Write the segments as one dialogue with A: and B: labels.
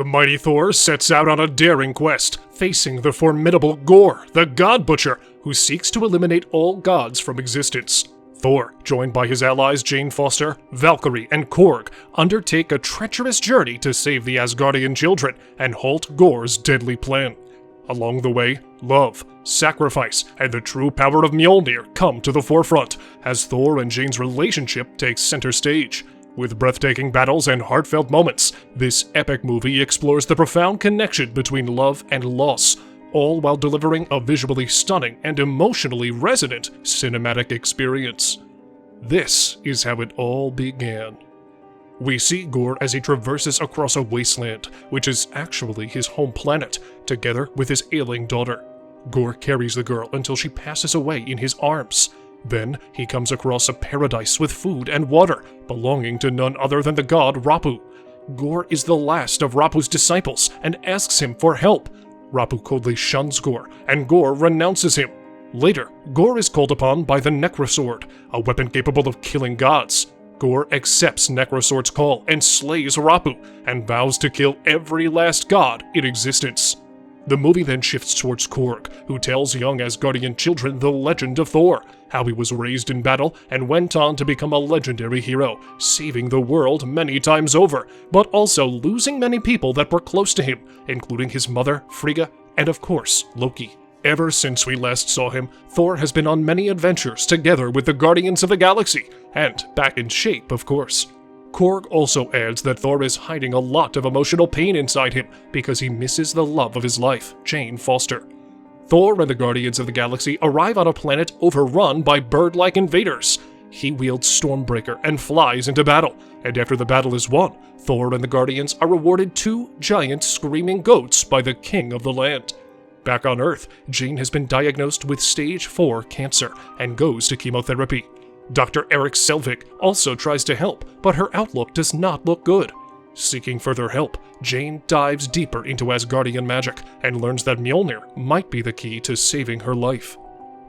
A: The mighty Thor sets out on a daring quest, facing the formidable Gorr the God Butcher, who seeks to eliminate all gods from existence. Thor, joined by his allies Jane Foster, Valkyrie, and Korg, undertake a treacherous journey to save the Asgardian children and halt Gorr's deadly plan. Along the way, love, sacrifice, and the true power of Mjolnir come to the forefront as Thor and Jane's relationship takes center stage. With breathtaking battles and heartfelt moments, this epic movie explores the profound connection between love and loss, all while delivering a visually stunning and emotionally resonant cinematic experience. This is how it all began. We see Gorr as he traverses across a wasteland, which is actually his home planet, together with his ailing daughter. Gorr carries the girl until she passes away in his arms. Then he comes across a paradise with food and water, belonging to none other than the god Rapu. Gorr is the last of Rapu's disciples and asks him for help. Rapu coldly shuns Gorr, and Gorr renounces him. Later, Gorr is called upon by the Necrosword, a weapon capable of killing gods. Gorr accepts Necrosword's call and slays Rapu, and vows to kill every last god in existence. The movie then shifts towards Korg, who tells young Asgardian children the legend of Thor, how he was raised in battle and went on to become a legendary hero, saving the world many times over, but also losing many people that were close to him, including his mother, Frigga, and of course, Loki. Ever since we last saw him, Thor has been on many adventures together with the Guardians of the Galaxy, and back in shape, of course. Korg also adds that Thor is hiding a lot of emotional pain inside him because he misses the love of his life, Jane Foster. Thor and the Guardians of the Galaxy arrive on a planet overrun by bird-like invaders. He wields Stormbreaker and flies into battle, and after the battle is won, Thor and the Guardians are rewarded 2 giant screaming goats by the king of the land. Back on Earth, Jane has been diagnosed with stage 4 cancer and goes to chemotherapy. Dr. Eric Selvig also tries to help, but her outlook does not look good. Seeking further help, Jane dives deeper into Asgardian magic and learns that Mjolnir might be the key to saving her life.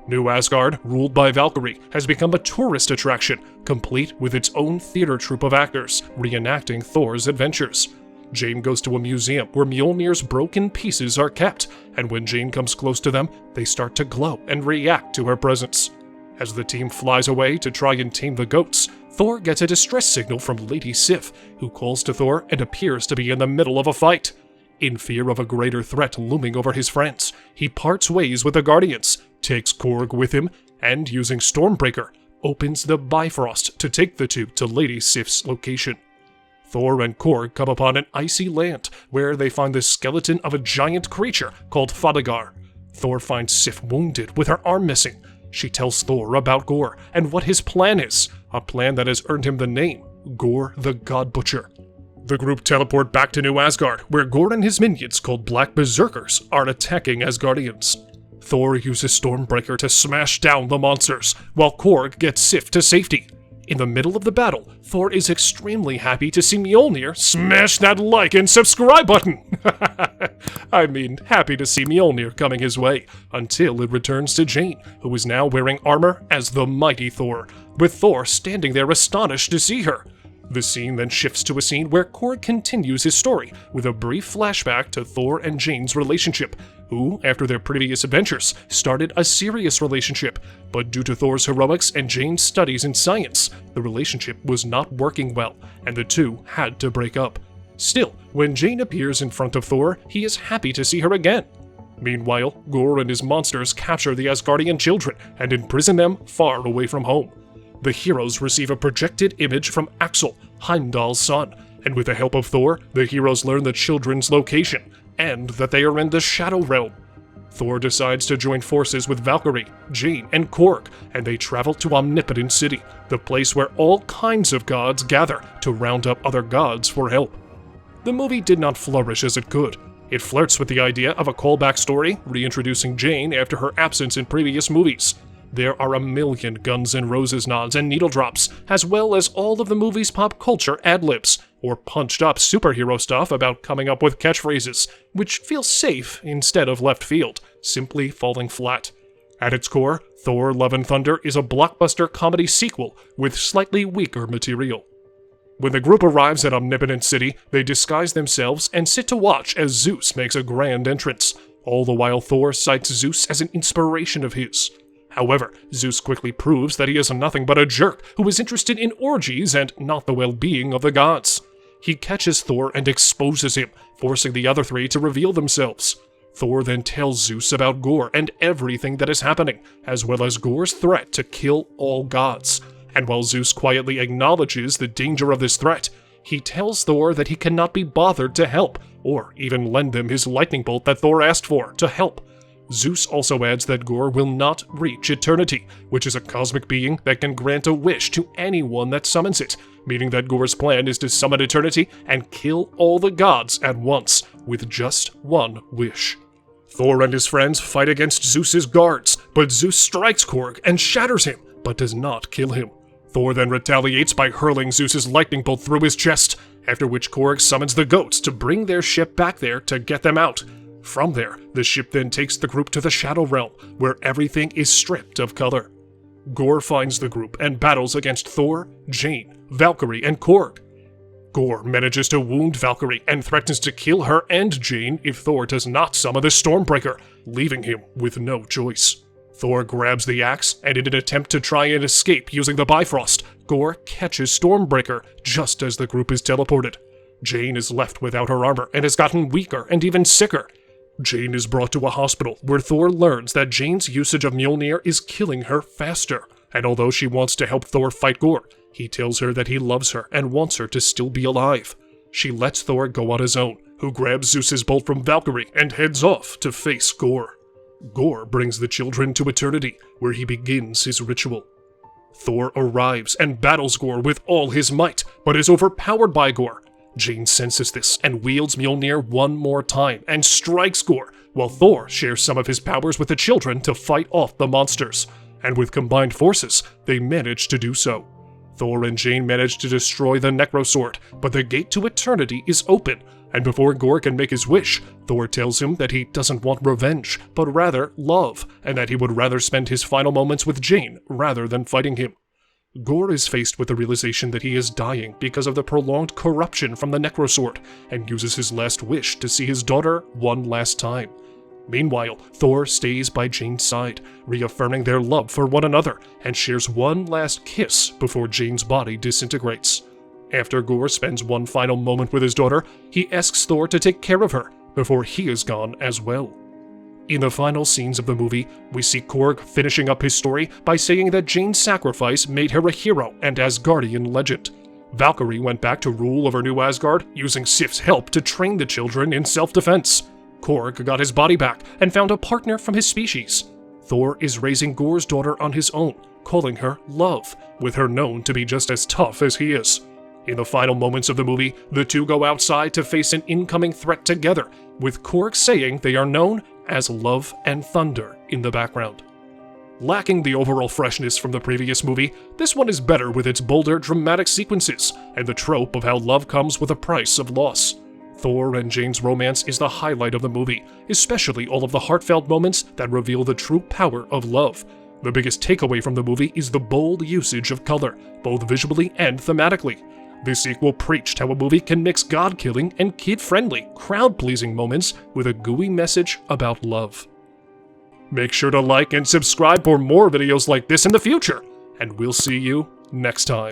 A: New Asgard, ruled by Valkyrie, has become a tourist attraction, complete with its own theater troupe of actors, reenacting Thor's adventures. Jane goes to a museum where Mjolnir's broken pieces are kept, and when Jane comes close to them, they start to glow and react to her presence. As the team flies away to try and tame the goats, Thor gets a distress signal from Lady Sif, who calls to Thor and appears to be in the middle of a fight. In fear of a greater threat looming over his friends, he parts ways with the Guardians, takes Korg with him, and using Stormbreaker, opens the Bifrost to take the two to Lady Sif's location. Thor and Korg come upon an icy land where they find the skeleton of a giant creature called Fadagar. Thor finds Sif wounded with her arm missing. She tells Thor about Gorr and what his plan is, a plan that has earned him the name, Gorr the God Butcher. The group teleport back to New Asgard, where Gorr and his minions, called Black Berserkers, are attacking Asgardians. Thor uses Stormbreaker to smash down the monsters, while Korg gets Sif to safety. In the middle of the battle, Thor is extremely happy to see Mjolnir smash that like and subscribe button! I mean, happy to see Mjolnir coming his way, until it returns to Jane, who is now wearing armor as the mighty Thor, with Thor standing there astonished to see her. The scene then shifts to a scene where Korg continues his story, with a brief flashback to Thor and Jane's relationship, who, after their previous adventures, started a serious relationship, but due to Thor's heroics and Jane's studies in science, the relationship was not working well, and the two had to break up. Still, when Jane appears in front of Thor, he is happy to see her again. Meanwhile, Gorr and his monsters capture the Asgardian children and imprison them far away from home. The heroes receive a projected image from Axel, Heimdall's son, and with the help of Thor, the heroes learn the children's location, and that they are in the Shadow Realm. Thor decides to join forces with Valkyrie, Jane, and Korg, and they travel to Omnipotent City, the place where all kinds of gods gather to round up other gods for help. The movie did not flourish as it could. It flirts with the idea of a callback story, reintroducing Jane after her absence in previous movies. There are a million Guns N' Roses nods and needle drops, as well as all of the movie's pop culture ad-libs, or punched-up superhero stuff about coming up with catchphrases, which feels safe instead of left field, simply falling flat. At its core, Thor: Love and Thunder is a blockbuster comedy sequel with slightly weaker material. When the group arrives at Omnipotent City, they disguise themselves and sit to watch as Zeus makes a grand entrance, all the while Thor cites Zeus as an inspiration of his. However, Zeus quickly proves that he is nothing but a jerk who is interested in orgies and not the well-being of the gods. He catches Thor and exposes him, forcing the other three to reveal themselves. Thor then tells Zeus about Gore and everything that is happening, as well as Gore's threat to kill all gods. And while Zeus quietly acknowledges the danger of this threat, he tells Thor that he cannot be bothered to help, or even lend them his lightning bolt that Thor asked for to help. Zeus also adds that Gore will not reach eternity, which is a cosmic being that can grant a wish to anyone that summons it, meaning that Gore's plan is to summon eternity and kill all the gods at once, with just one wish. Thor and his friends fight against Zeus's guards, but Zeus strikes Korg and shatters him, but does not kill him. Thor then retaliates by hurling Zeus's lightning bolt through his chest, after which Korg summons the goats to bring their ship back there to get them out. From there, the ship then takes the group to the Shadow Realm, where everything is stripped of color. Gore finds the group and battles against Thor, Jane, Valkyrie, and Korg. Gore manages to wound Valkyrie and threatens to kill her and Jane if Thor does not summon the Stormbreaker, leaving him with no choice. Thor grabs the axe, and in an attempt to try and escape using the Bifrost, Gore catches Stormbreaker just as the group is teleported. Jane is left without her armor and has gotten weaker and even sicker. Jane is brought to a hospital where Thor learns that Jane's usage of Mjolnir is killing her faster, and although she wants to help Thor fight Gore, he tells her that he loves her and wants her to still be alive. She lets Thor go on his own, who grabs Zeus's bolt from Valkyrie and heads off to face Gore. Gore brings the children to eternity, where he begins his ritual. Thor arrives and battles Gore with all his might, but is overpowered by Gore. Jane senses this and wields Mjolnir one more time and strikes Gore, while Thor shares some of his powers with the children to fight off the monsters. And with combined forces, they manage to do so. Thor and Jane manage to destroy the Necrosword, but the gate to eternity is open, and before Gore can make his wish, Thor tells him that he doesn't want revenge, but rather love, and that he would rather spend his final moments with Jane rather than fighting him. Gore is faced with the realization that he is dying because of the prolonged corruption from the Necrosword, and uses his last wish to see his daughter one last time. Meanwhile, Thor stays by Jane's side, reaffirming their love for one another, and shares one last kiss before Jane's body disintegrates. After Gore spends one final moment with his daughter, he asks Thor to take care of her, before he is gone as well. In the final scenes of the movie, we see Korg finishing up his story by saying that Jane's sacrifice made her a hero and Asgardian legend. Valkyrie went back to rule over New Asgard, using Sif's help to train the children in self-defense. Korg got his body back and found a partner from his species. Thor is raising Gore's daughter on his own, calling her Love, with her known to be just as tough as he is. In the final moments of the movie, the two go outside to face an incoming threat together, with Korg saying they are known as Love and Thunder in the background. Lacking the overall freshness from the previous movie, this one is better with its bolder, dramatic sequences, and the trope of how love comes with a price of loss. Thor and Jane's romance is the highlight of the movie, especially all of the heartfelt moments that reveal the true power of love. The biggest takeaway from the movie is the bold usage of color, both visually and thematically. This sequel preached how a movie can mix god-killing and kid-friendly, crowd-pleasing moments with a gooey message about love. Make sure to like and subscribe for more videos like this in the future, and we'll see you next time.